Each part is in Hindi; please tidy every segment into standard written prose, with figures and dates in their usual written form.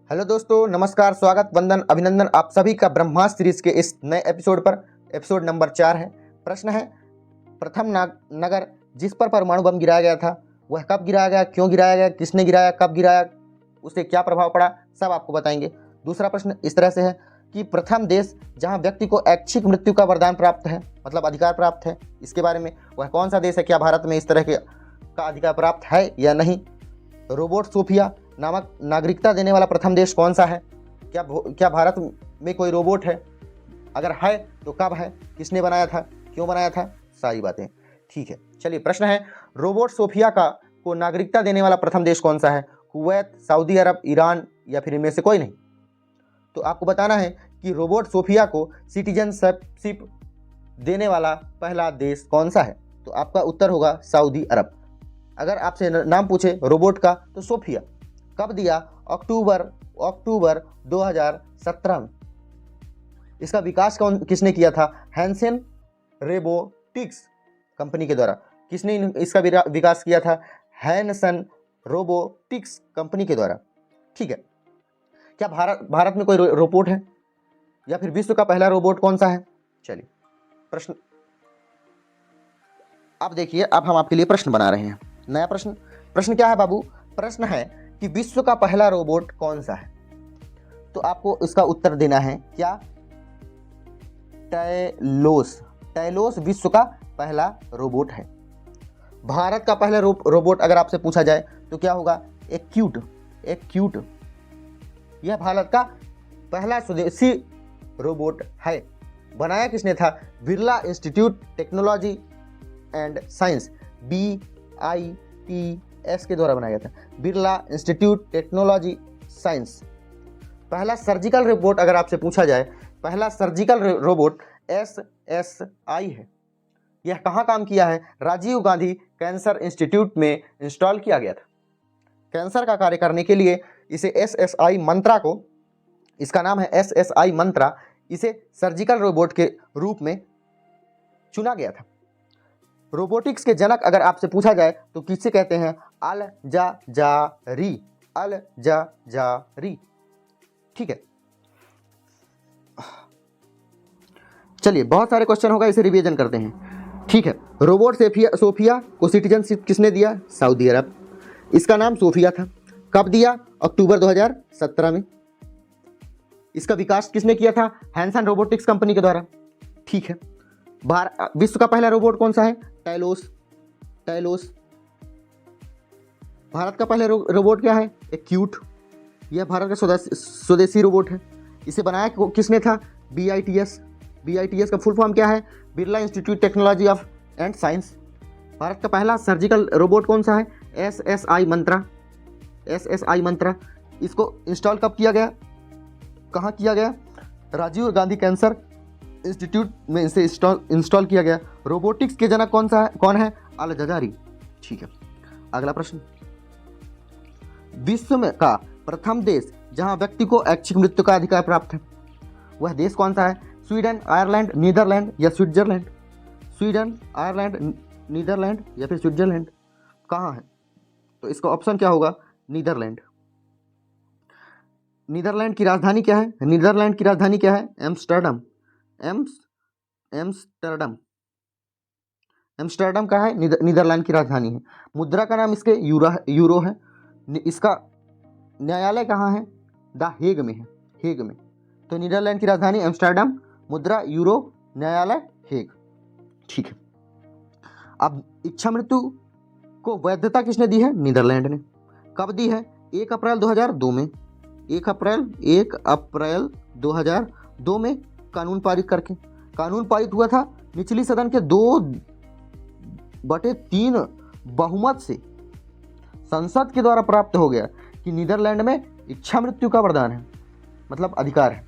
हेलो दोस्तों, नमस्कार, स्वागत, वंदन, अभिनंदन आप सभी का ब्रह्मास्त्र सीरीज के इस नए एपिसोड पर। एपिसोड नंबर 4 है। प्रश्न है, प्रथम नगर जिस पर परमाणु बम गिराया गया था वह कब गिराया गया, क्यों गिराया गया, किसने गिराया, कब गिराया, उससे क्या प्रभाव पड़ा, सब आपको बताएंगे। दूसरा प्रश्न इस तरह से है कि प्रथम देश जहां व्यक्ति को ऐच्छिक मृत्यु का वरदान प्राप्त है, मतलब अधिकार प्राप्त है, इसके बारे में वह कौन सा देश है, क्या भारत में इस तरह का अधिकार प्राप्त है या नहीं। रोबोट सोफिया नामक नागरिकता देने वाला प्रथम देश कौन सा है, क्या भारत में कोई रोबोट है, अगर है तो कब है, किसने बनाया था, क्यों बनाया था, सारी बातें। ठीक है, चलिए प्रश्न है, रोबोट सोफिया को नागरिकता देने वाला प्रथम देश कौन सा है, कुवैत, सऊदी अरब, ईरान या फिर इनमें से कोई नहीं। तो आपको बताना है कि रोबोट सोफिया को सिटीजनशिप देने वाला पहला देश कौन सा है। तो आपका उत्तर होगा सऊदी अरब। अगर आपसे नाम पूछे रोबोट का तो सोफिया। कब दिया, अक्टूबर 2017 में। इसका विकास किसने किया था, हैंसन रोबोटिक्स कंपनी के द्वारा। किसने इसका विकास किया था, हैंसन रोबोटिक्स कंपनी के द्वारा। ठीक है, क्या भारत में कोई रोबोट है या फिर विश्व का पहला रोबोट कौन सा है। चलिए प्रश्न अब देखिए, अब हम आपके लिए प्रश्न बना रहे हैं, नया प्रश्न क्या है बाबू, प्रश्न है कि विश्व का पहला रोबोट कौन सा है। तो आपको इसका उत्तर देना है क्या, टैलोस विश्व का पहला रोबोट है। भारत का पहला रोबोट अगर आपसे पूछा जाए तो क्या होगा, एक्यूट। यह भारत का पहला स्वदेशी रोबोट है। बनाया किसने था, Birla institute technology and science, BITS के द्वारा बनाया गया था, बिरला इंस्टीट्यूट टेक्नोलॉजी साइंस। पहला सर्जिकल रोबोट अगर आपसे पूछा जाए, पहला सर्जिकल रोबोट SSI है। यह कहाँ काम किया है, राजीव गांधी कैंसर इंस्टीट्यूट में इंस्टॉल किया गया था। कैंसर का कार्य करने के लिए इसे SSI मंत्रा को, इसका नाम है SSI मंत्रा, इसे सर्जिकल रोबोट के रूप में चुना गया था। रोबोटिक्स के जनक अगर आपसे पूछा जाए तो किससे कहते हैं, अल जारी। ठीक है, चलिए बहुत सारे क्वेश्चन होगा, इसे रिवीजन करते हैं। ठीक है, रोबोट सोफिया को सिटीजनशिप किसने दिया, सऊदी अरब। इसका नाम सोफिया था। कब दिया, अक्टूबर 2017 में। इसका विकास किसने किया था, हैंसन रोबोटिक्स कंपनी के द्वारा। ठीक है, विश्व का पहला रोबोट कौन सा है, टैलोस। भारत का पहला रोबोट क्या है, एक्यूट। यह भारत का स्वदेशी रोबोट है। इसे बनाया किसने था, BITS का फुल फॉर्म क्या है, Birla institute technology of and science. Bharat का पहला सर्जिकल रोबोट कौन सा है, SSI मंत्रा। इसको इंस्टॉल कब किया गया, कहाँ किया गया, राजीव गांधी कैंसर इंस्टीट्यूट में इसे इंस्टॉल किया गया। रोबोटिक्स के जनक कौन है, अल जारी। ठीक है, अगला प्रश्न, विश्व में का प्रथम देश जहां व्यक्ति को ऐच्छिक मृत्यु का अधिकार प्राप्त है, वह देश कौन सा है, स्वीडन, आयरलैंड, नीदरलैंड या स्विट्जरलैंड। स्वीडन, आयरलैंड, नीदरलैंड या फिर स्विट्जरलैंड, कहाँ है। तो इसका ऑप्शन क्या होगा, नीदरलैंड। नीदरलैंड की राजधानी क्या है, नीदरलैंड की राजधानी क्या है, एम्स्टर्डम का है, नीदरलैंड की राजधानी है। मुद्रा का नाम इसके यूरो है। इसका न्यायालय कहाँ है, द हेग में है, हेग में। तो नीदरलैंड की राजधानी एम्स्टर्डम, मुद्रा यूरो, न्यायालय हेग। ठीक है, अब इच्छा मृत्यु को वैधता किसने दी है, नीदरलैंड ने। कब दी है, 1 अप्रैल 2002 में। 1 अप्रैल 2002 में कानून पारित करके। कानून पारित हुआ था निचली सदन के 2/3 बहुमत से। संसद के द्वारा प्राप्त हो गया कि नीदरलैंड में इच्छा मृत्यु का वरदान है, मतलब अधिकार है।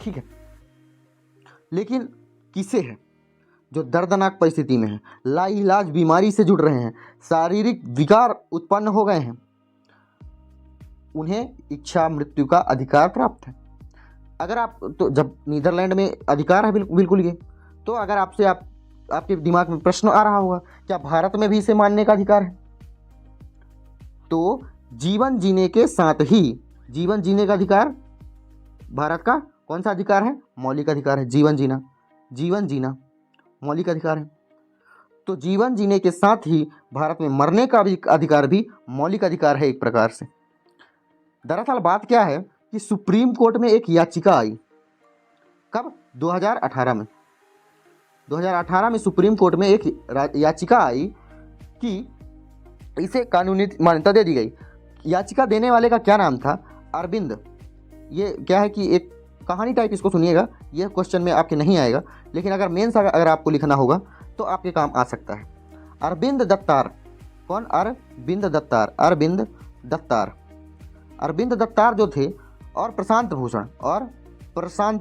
ठीक है, लेकिन किसे है, जो दर्दनाक परिस्थिति में है, लाइलाज बीमारी से जुड़ रहे हैं, शारीरिक विकार उत्पन्न हो गए हैं, उन्हें इच्छा मृत्यु का अधिकार प्राप्त है। अगर आप तो जब नीदरलैंड में अधिकार है बिल्कुल ये, तो अगर आपके दिमाग में प्रश्न आ रहा होगा, क्या भारत में भी इसे मानने का अधिकार है। तो जीवन जीने के साथ ही जीवन जीने का अधिकार भारत का कौन सा अधिकार है? मौलिक अधिकार है। जीवन जीना, जीवन जीना मौलिक अधिकार है। तो जीवन जीने के साथ ही भारत में मरने का भी अधिकार भी मौलिक अधिकार है एक प्रकार से। दरअसल बात क्या है कि सुप्रीम कोर्ट में एक याचिका आई। कब? 2018 में। 2018 में सुप्रीम कोर्ट में एक याचिका आई कि इसे कानूनी मान्यता दे दी गई। याचिका देने वाले का क्या नाम था? अरविंद। ये क्या है कि एक कहानी टाइप, इसको सुनिएगा, यह क्वेश्चन में आपके नहीं आएगा, लेकिन अगर मेंस अगर आपको लिखना होगा तो आपके काम आ सकता है। अरविंद दत्तार। कौन? अरविंद दत्तार। अरविंद दत्तार। अरविंद दत्तार जो थे और प्रशांत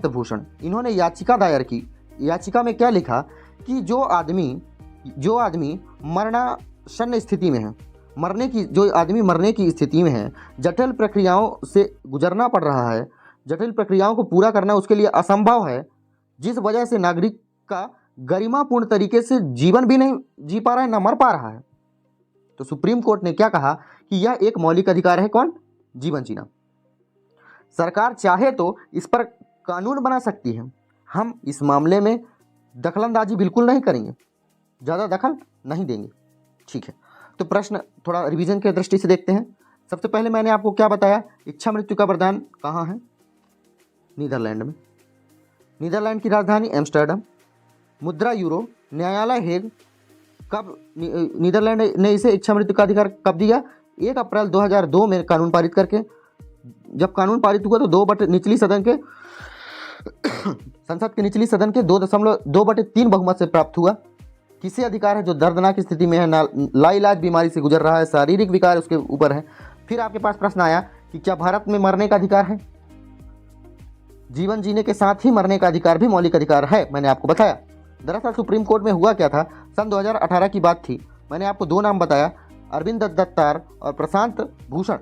भूषण, इन्होंने याचिका दायर की। याचिका में क्या लिखा कि जो आदमी मरणासन्न स्थिति में है, मरने की स्थिति में है, जटिल प्रक्रियाओं से गुजरना पड़ रहा है, जटिल प्रक्रियाओं को पूरा करना उसके लिए असंभव है, जिस वजह से नागरिक का गरिमापूर्ण तरीके से जीवन भी नहीं जी पा रहा है, ना मर पा रहा है। तो सुप्रीम कोर्ट ने क्या कहा कि यह एक मौलिक अधिकार है। कौन? जीवन जीना। सरकार चाहे तो इस पर कानून बना सकती है। हम इस मामले में दखलंदाजी बिल्कुल नहीं करेंगे, ज़्यादा दखल नहीं देंगे। ठीक है, तो प्रश्न थोड़ा रिवीजन के दृष्टि से देखते हैं। सबसे पहले मैंने आपको क्या बताया? इच्छा मृत्यु का वरदान कहाँ है? नीदरलैंड में। नीदरलैंड की राजधानी एम्स्टर्डम। मुद्रा यूरो। न्यायालय हेग। कब नीदरलैंड ने इसे इच्छा मृत्यु का अधिकार कब दिया? 1 अप्रैल 2002 में कानून पारित करके। जब कानून पारित हुआ तो संसद के निचली सदन के 2/3 बहुमत से प्राप्त हुआ। किसे अधिकार है? जो दर्दनाक स्थिति में है, लाइलाज बीमारी से गुजर रहा है, शारीरिक विकार उसके ऊपर है। फिर आपके पास प्रश्न आया कि क्या भारत में मरने का अधिकार है? जीवन जीने के साथ ही मरने का अधिकार भी मौलिक अधिकार है, मैंने आपको बताया। दरअसल सुप्रीम कोर्ट में हुआ क्या था? सन 2018 की बात थी। मैंने आपको 2 नाम बताया, अरविंद दत्तार और प्रशांत भूषण।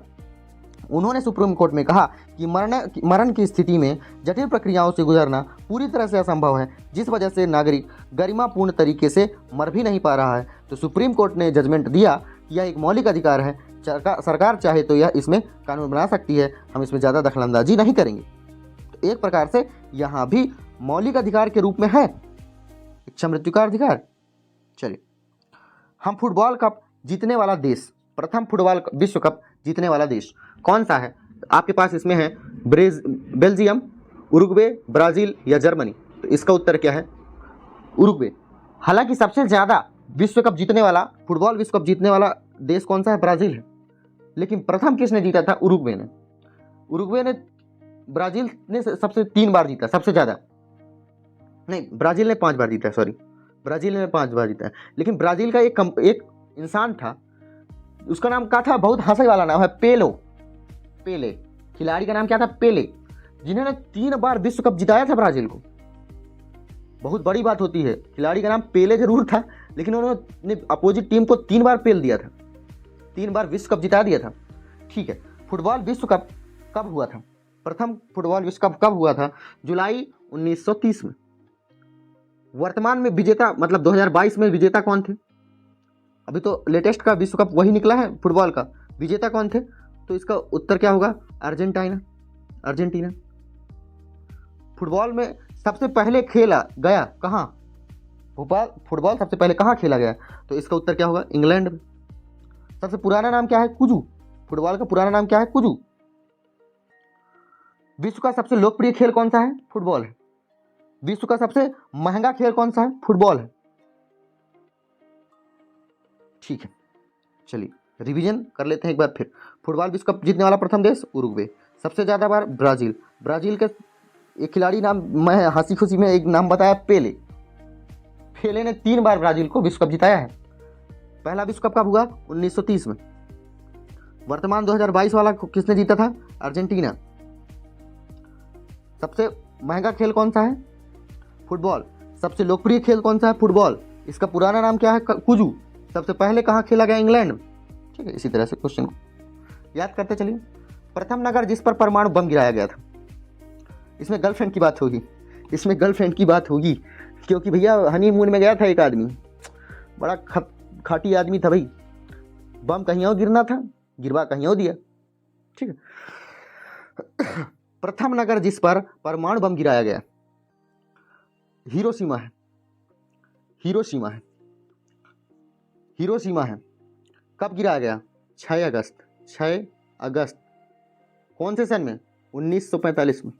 उन्होंने सुप्रीम कोर्ट में कहा कि मरण की स्थिति में जटिल प्रक्रियाओं से गुजरना पूरी तरह से असंभव है, जिस वजह से नागरिक गरिमापूर्ण तरीके से मर भी नहीं पा रहा है। तो सुप्रीम कोर्ट ने जजमेंट दिया कि यह एक मौलिक अधिकार है। सरकार चाहे तो यह इसमें कानून बना सकती है, हम इसमें ज़्यादा दखलंदाजी नहीं करेंगे। तो एक प्रकार से यहाँ भी मौलिक अधिकार के रूप में है इच्छा मृत्यु का अधिकार। चलिए, हम फुटबॉल कप जीतने वाला देश, प्रथम फुटबॉल विश्व कप जीतने वाला देश कौन सा है? आपके पास इसमें है बेल्जियम, उरुग्वे, ब्राज़ील या जर्मनी। तो इसका उत्तर क्या है? उरुग्वे। हालांकि सबसे ज़्यादा विश्व कप जीतने वाला, फुटबॉल विश्व कप जीतने वाला देश कौन सा है? ब्राज़ील है। लेकिन प्रथम किसने जीता था? उरुग्वे ने। उरुग्वे ने, ब्राज़ील ने सबसे 3 बार जीता, सबसे ज़्यादा नहीं, ब्राज़ील ने 5 बार जीता, सॉरी, ब्राज़ील ने 5 बार जीता है। लेकिन ब्राज़ील का एक इंसान था, उसका नाम क्या था? बहुत हंसी वाला नाम है, पेले। खिलाड़ी का नाम क्या था? पेले, जिन्होंने 3 बार विश्व कप जिताया था ब्राज़ील को। बहुत बड़ी बात होती है। खिलाड़ी का नाम पेले जरूर था, लेकिन उन्होंने अपोजिट टीम को 3 बार पेल दिया था, 3 बार विश्व कप जिता दिया था। ठीक है, फुटबॉल विश्व कप कब हुआ था? प्रथम फुटबॉल विश्व कप कब हुआ था? जुलाई 1930 में। वर्तमान में विजेता, मतलब 2022 में विजेता कौन थे? अभी तो लेटेस्ट का विश्व कप वही निकला है फुटबॉल का, विजेता कौन थे? तो इसका उत्तर क्या होगा? अर्जेंटीना। फुटबॉल में सबसे पहले खेला गया कहाँ? फुटबॉल सबसे पहले कहाँ खेला गया? तो इसका उत्तर क्या होगा? इंग्लैंड में। सबसे पुराना नाम क्या है? कुजू। फुटबॉल का पुराना नाम क्या है? कुजू। विश्व का सबसे लोकप्रिय खेल कौन सा है? फुटबॉल है। विश्व का सबसे महंगा खेल कौन सा है? फुटबॉल है। ठीक है, चलिए रिवीजन कर लेते हैं एक बार फिर। फुटबॉल विश्व कप जीतने वाला प्रथम देश उरुग्वे, सबसे ज़्यादा बार ब्राज़ील। ब्राज़ील के एक खिलाड़ी नाम मैं हंसी खुशी में एक नाम बताया, पेले ने 3 बार ब्राज़ील को विश्व कप जिताया है। पहला विश्व कप कब हुआ? 1930 में। वर्तमान 2022 वाला किसने जीता था? अर्जेंटीना। सबसे महंगा खेल कौन सा है? फुटबॉल। सबसे लोकप्रिय खेल कौन सा है? फुटबॉल। इसका पुराना नाम क्या है? कुजू। सबसे पहले कहाँ खेला गया? इंग्लैंड में। ठीक है, इसी तरह से क्वेश्चन को याद करते चलिए। प्रथम नगर जिस पर परमाणु बम गिराया गया था, इसमें गर्लफ्रेंड की बात होगी, क्योंकि भैया हनीमून में गया था एक आदमी, बड़ा खाटी आदमी था भाई, बम कहीं और गिरना था, गिरवा कहीं और दिया। ठीक है, प्रथम नगर जिस पर परमाणु बम गिराया गया, हिरोशिमा है। हिरोशिमा है। हिरोशिमा है। कब गिराया गया? 6 अगस्त। 6 अगस्त। कौन से सन में? 1945 में।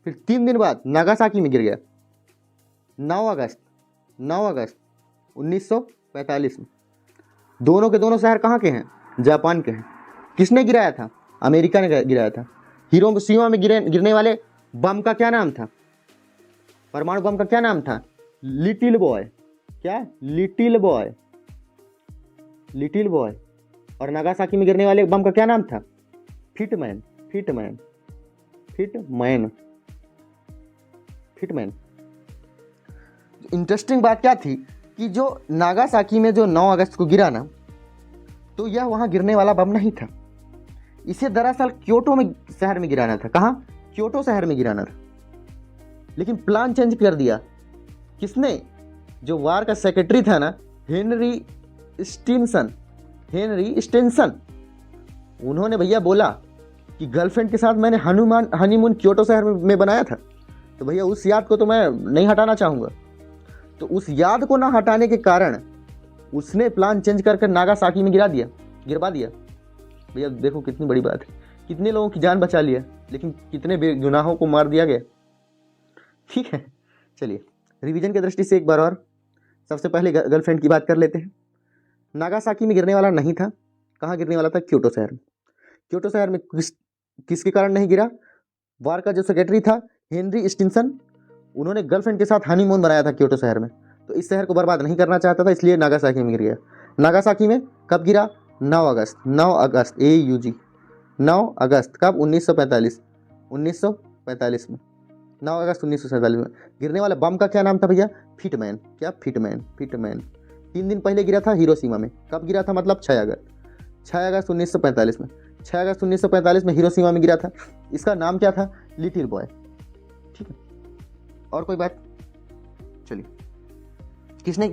फिर 3 दिन बाद नागासाकी में गिर गया, 9 अगस्त। 9 अगस्त 1945 में। दोनों के दोनों शहर कहाँ के हैं? जापान के हैं। किसने गिराया था? अमेरिका ने गिराया था। हिरोशिमा में गिरने वाले बम का क्या नाम था? परमाणु बम का क्या नाम था? Little Boy. क्या? Little Boy. Little Boy. और नागासाकी में गिरने वाले बम का क्या नाम था? फिटमैन। फिटमैन। फिटमैन। फिटमैन। इंटरेस्टिंग बात क्या थी कि जो नागासाकी में जो 9 अगस्त को गिरा ना, तो यह वहां गिरने वाला बम नहीं था। इसे दरअसल क्योटो में शहर में गिराना था। कहां? क्योटो शहर में गिराना था। लेकिन प्लान चेंज कर दिया। किसने? जो वार का सेक्रेटरी था ना, हेनरी स्टेनसन। Henry Stenson. उन्होंने भैया बोला कि गर्लफ्रेंड के साथ मैंने हनीमून क्योटो शहर में बनाया था, तो भैया उस याद को तो मैं नहीं हटाना चाहूँगा। तो उस याद को ना हटाने के कारण उसने प्लान चेंज कर नागासाकी में गिरवा दिया। भैया देखो कितनी बड़ी बात है, कितने लोगों की जान बचा लिया, लेकिन कितने बेगुनाहों को मार दिया गया। ठीक है, चलिए रिवीजन की दृष्टि से एक बार और सबसे पहले गर्लफ्रेंड की बात कर लेते हैं। नागासाकी में गिरने वाला नहीं था। कहाँ गिरने वाला था? क्योटो शहर में। क्योटो शहर में किसके कारण नहीं गिरा? वार का जो सेक्रेटरी था हेनरी स्टेनसन, उन्होंने गर्लफ्रेंड के साथ हनीमून बनाया था क्योटो शहर में, तो इस शहर को बर्बाद नहीं करना चाहता था, इसलिए नागासाकी में गिर गया। नागासाकी में कब गिरा? 9 अगस्त। 9 अगस्त AUG 9 अगस्त कब? 1945। 1945 में। 9 अगस्त 1947 में। गिरने वाले बम का क्या नाम था भैया? फिटमैन। क्या? फिटमैन। फिटमैन। 3 दिन पहले गिरा था हिरोशिमा में। कब गिरा था? मतलब 6 अगस्त। 6 अगस्त 1945 में। 6 अगस्त 1945 में हिरोशिमा में गिरा था। इसका नाम क्या था? Little boy. ठीक है, और कोई बात? चलिए, किसने?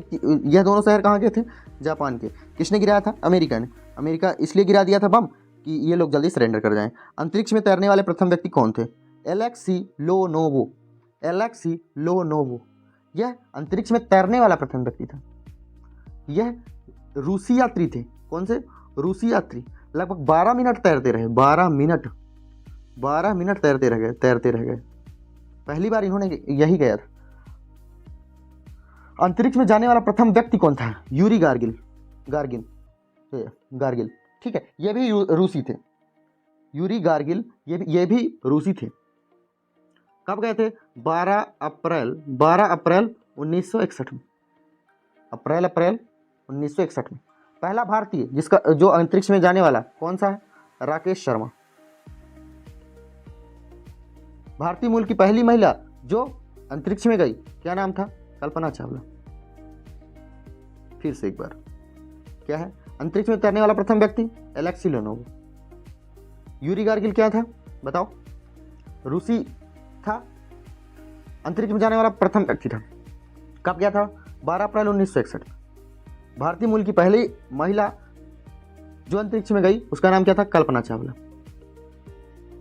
यह दोनों शहर कहाँ के थे? जापान के। किसने गिराया था? अमेरिका ने। अमेरिका इसलिए गिरा दिया था बम कि ये लोग जल्दी सरेंडर कर जाएं। अंतरिक्ष में तैरने वाले प्रथम व्यक्ति कौन थे? एलेक्सी लोनोवो। एलेक्सी लोनोवो। यह अंतरिक्ष में तैरने वाला प्रथम व्यक्ति था। यह रूसी यात्री थे। कौन से? रूसी यात्री। लगभग 12 मिनट तैरते रहे। 12 मिनट। 12 मिनट तैरते रह गए। पहली बार इन्होंने यही गया था। अंतरिक्ष में जाने वाला प्रथम व्यक्ति कौन था? Yuri gargle. गार्गिल। ठीक है, ये भी रूसी थे। यूरी गार्गिल ये भी रूसी थे। कब गए थे? 12 अप्रैल 1961 में। अप्रैल 1961 में। पहला भारतीय जिसका जो अंतरिक्ष में जाने वाला कौन सा है? राकेश शर्मा। भारतीय मूल की पहली महिला जो अंतरिक्ष में गई, क्या नाम था? कल्पना चावला। फिर से एक बार, क्या है? अंतरिक्ष में तैरने वाला प्रथम व्यक्ति एलेक्सी लोनोवो। यूरी गार्गिल क्या था? बताओ। रूसी था। अंतरिक्ष में जाने वाला प्रथम व्यक्ति था। कब गया था? 12 अप्रैल 1961। भारतीय मूल की पहली महिला जो अंतरिक्ष में गई उसका नाम क्या था? कल्पना चावला।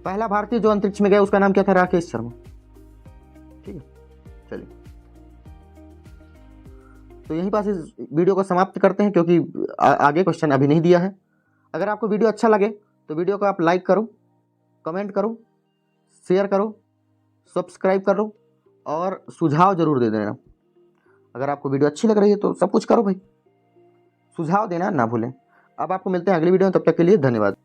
पहला भारतीय जो अंतरिक्ष में गया उसका नाम क्या था? राकेश शर्मा। ठीक है, चलिए तो यहीं पास इस वीडियो को समाप्त करते हैं, क्योंकि आगे क्वेश्चन अभी नहीं दिया है। अगर आपको वीडियो अच्छा लगे तो वीडियो को आप लाइक करो, कमेंट करो, शेयर करो, सब्सक्राइब करो और सुझाव जरूर दे देना। अगर आपको वीडियो अच्छी लग रही है तो सब कुछ करो भाई, सुझाव देना ना भूलें। अब आपको मिलते हैं अगली वीडियो में, तब तक के लिए धन्यवाद।